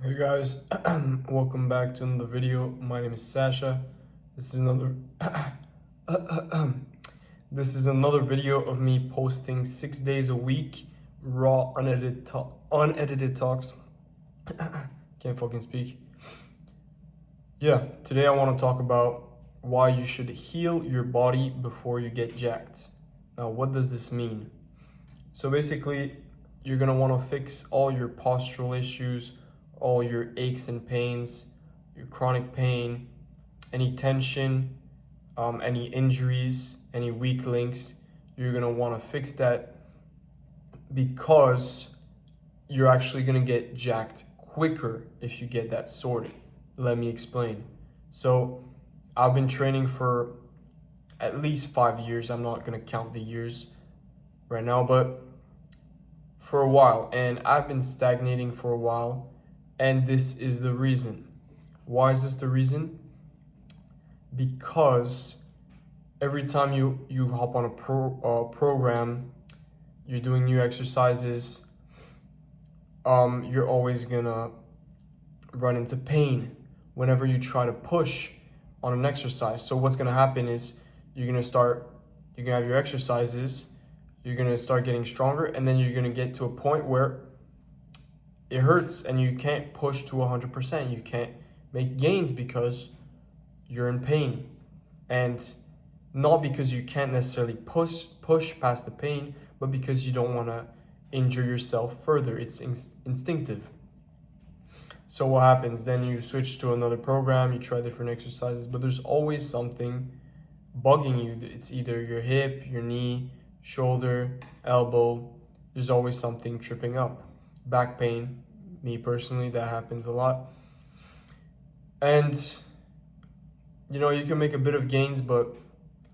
Hey guys, welcome back to another video. My name is Sasha. This is another this is another video of me posting 6 days a week, raw, unedited talks. Can't fucking speak. Yeah, today I want to talk about why you should heal your body before you get jacked. Now, what does this mean? So basically, you're gonna want to fix all your postural issues, all your aches and pains, your chronic pain, any tension, any injuries, any weak links. You're gonna want to fix that because you're actually gonna get jacked quicker if you get that sorted. Let me explain. So, I've been training for at least 5 years. I'm not gonna count the years right now, but for a while, and I've been stagnating for a while, and this is the reason. Why is this the reason? Because every time you hop on a program, you're doing new exercises, you're always gonna run into pain whenever you try to push on an exercise. So what's gonna happen is you're gonna have your exercises, you're gonna start getting stronger, and then you're gonna get to a point where it hurts and you can't push to 100%. You can't make gains because you're in pain. And not because you can't necessarily push past the pain, but because you don't want to injure yourself further. It's instinctive. So what happens? Then you switch to another program, you try different exercises, but there's always something bugging you. It's either your hip, your knee, shoulder, elbow. There's always something tripping up. Back pain, me personally, that happens a lot. And you can make a bit of gains, but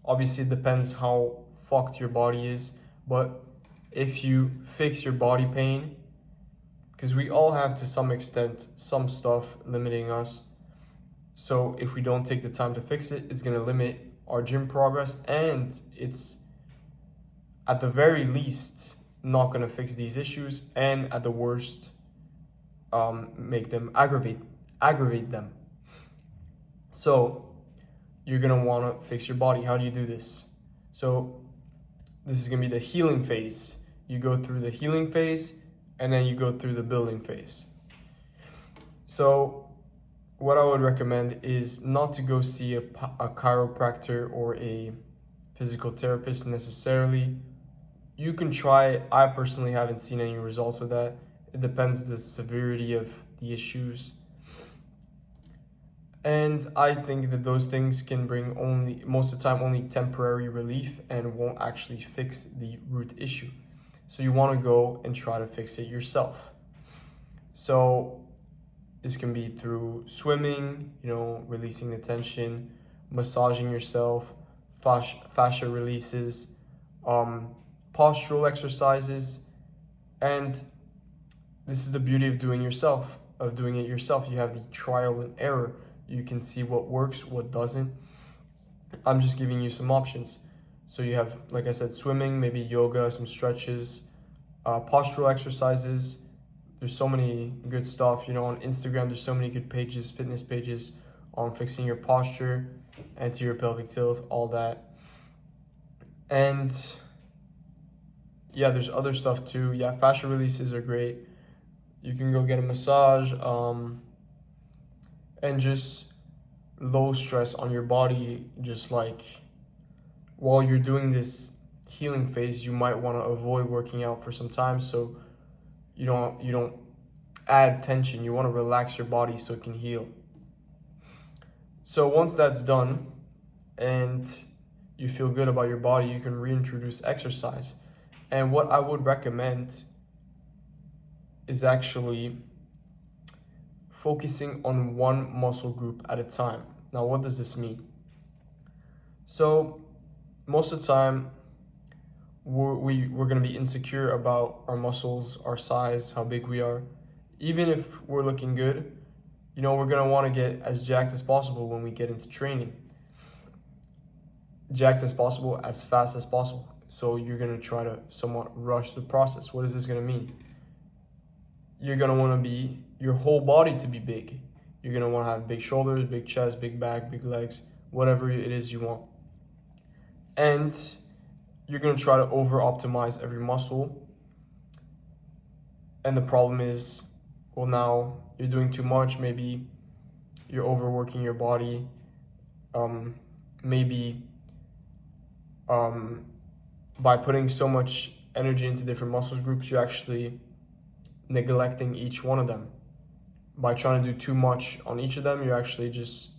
obviously it depends how fucked your body is. But if you fix your body pain, because we all have to some extent some stuff limiting us, so if we don't take the time to fix it, it's going to limit our gym progress, and it's at the very least not going to fix these issues, and at the worst make them aggravate them. So you're going to want to fix your body. How do you do this? So this is going to be the healing phase. You go through the healing phase, and then you go through the building phase. So what I would recommend is not to go see a chiropractor or a physical therapist necessarily. You can try. I personally haven't seen any results with that. It depends the severity of the issues. And I think that those things can bring most of the time, only temporary relief and won't actually fix the root issue. So you want to go and try to fix it yourself. So this can be through swimming, releasing the tension, massaging yourself, fascia releases, postural exercises. And this is the beauty of doing it yourself. You have the trial and error. You can see what works, what doesn't. I'm just giving you some options. So you have, like I said, swimming, maybe yoga, some stretches, postural exercises. There's so many good stuff. On Instagram, there's so many good pages, fitness pages on fixing your posture, anterior pelvic tilt, all that. And yeah, there's other stuff too. Yeah, fascia releases are great. You can go get a massage, and just low stress on your body. Just like while you're doing this healing phase, you might want to avoid working out for some time, so you don't add tension. You want to relax your body so it can heal. So once that's done and you feel good about your body, you can reintroduce exercise. And what I would recommend is actually focusing on one muscle group at a time. Now, what does this mean? So most of the time, we're going to be insecure about our muscles, our size, how big we are. Even if we're looking good, we're going to want to get as jacked as possible when we get into training. Jacked as possible, as fast as possible. So you're going to try to somewhat rush the process. What is this going to mean? You're going to want to be your whole body to be big. You're gonna want to have big shoulders, big chest, big back, big legs, whatever it is you want. And you're gonna try to over optimize every muscle. And the problem is, well, now you're doing too much. Maybe you're overworking your body. Maybe by putting so much energy into different muscle groups, you're actually neglecting each one of them. By trying to do too much on each of them, you're actually just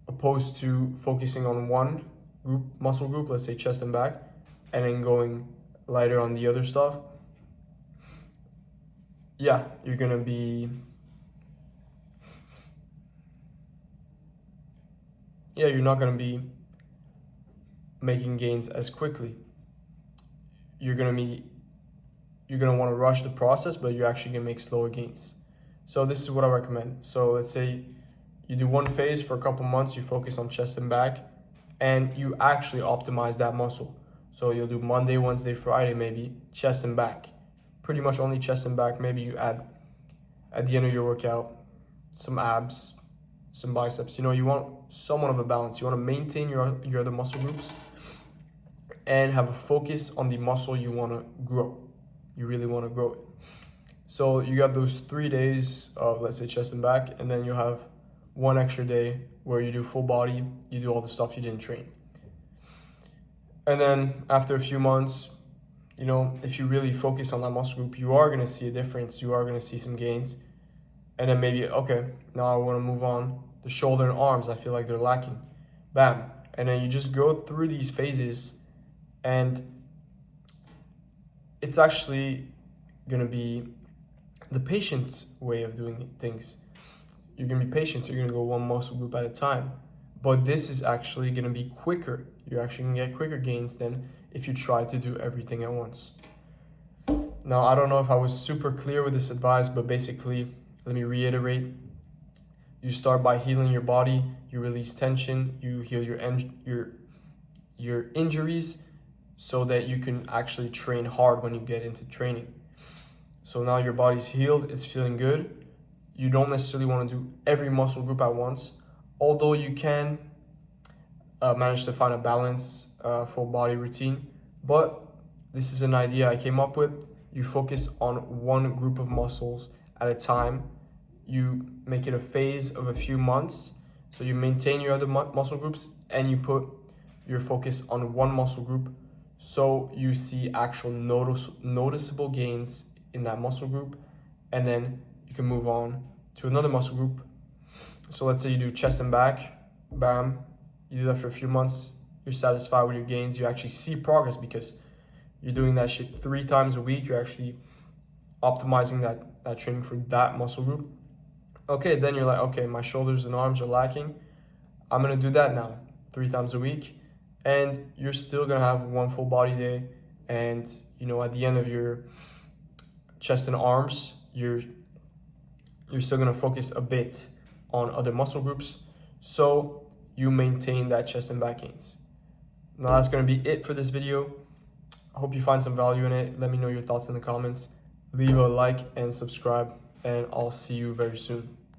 opposed to focusing on one muscle group, let's say chest and back, and then going lighter on the other stuff. Yeah, you're gonna be you're not gonna be making gains as quickly. You're gonna want to rush the process, but you're actually gonna make slower gains. So this is what I recommend. So let's say you do one phase for a couple months, you focus on chest and back, and you actually optimize that muscle. So you'll do Monday, Wednesday, Friday, maybe chest and back. Pretty much only chest and back. Maybe you add at the end of your workout some abs, some biceps. You want somewhat of a balance. You want to maintain your other muscle groups and have a focus on the muscle you want to grow. You really want to grow it. So you got those 3 days of, let's say, chest and back, and then you have one extra day where you do full body, you do all the stuff you didn't train. And then after a few months, if you really focus on that muscle group, you are going to see a difference. You are going to see some gains. And then maybe, okay, now I want to move on the shoulder and arms. I feel like they're lacking. Bam. And then you just go through these phases, and it's actually going to be the patient way of doing things. You're going to be patient. You're going to go one muscle group at a time. But this is actually going to be quicker. You're actually going to get quicker gains than if you try to do everything at once. Now, I don't know if I was super clear with this advice, but basically, let me reiterate. You start by healing your body. You release tension. You heal your injuries so that you can actually train hard when you get into training. So now your body's healed. It's feeling good. You don't necessarily want to do every muscle group at once, although you can manage to find a balance full body routine. But this is an idea I came up with. You focus on one group of muscles at a time. You make it a phase of a few months. So you maintain your other muscle groups and you put your focus on one muscle group. So you see actual noticeable gains in that muscle group. And then you can move on to another muscle group. So let's say you do chest and back, bam, you do that for a few months, you're satisfied with your gains, you actually see progress because you're doing that shit 3 times a week, you're actually optimizing that training for that muscle group. Okay, then you're like, okay, my shoulders and arms are lacking, I'm gonna do that now 3 times a week, and you're still gonna have one full body day, and at the end of your chest and arms, you're still gonna focus a bit on other muscle groups, so you maintain that chest and back gains. Now that's gonna be it for this video. I hope you find some value in it. Let me know your thoughts in the comments. Leave a like and subscribe, and I'll see you very soon.